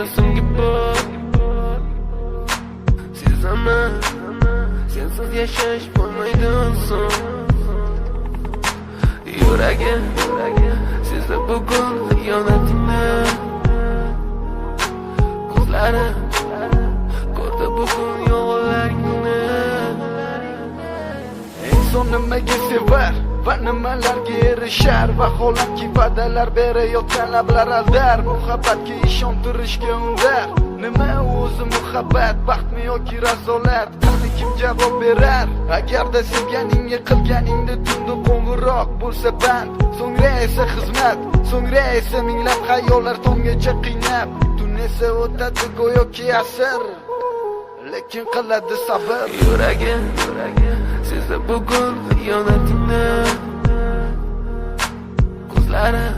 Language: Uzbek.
yana so'nggi bor sezaman, sensiz yashash bo'lmaydi oson. Yuragim sezdi bugun xiyonatingni, ko'zlarim ko'rdi bugun yolg'onlaringni. Inson nimaga sevar va nimalarga erishar, vaholanki va'dalar berayotgan lablar aldar, muhabbatga ishontirishga undar. Nima o'zi muhabbat, baxtmi yoki razolat? Qani kim javob berar? Agarda sevganingga qilganingda tunda qo'ng'iroq bo'lsa band, so'ngra esa xizmat, so'ngra esa minglab xayollar tonggacha qiynab, tun esa o'tadi go'yoki asr, lekin qiladi sabr. Yuragim sezdi bugun xiyonatingni, ko'zlarim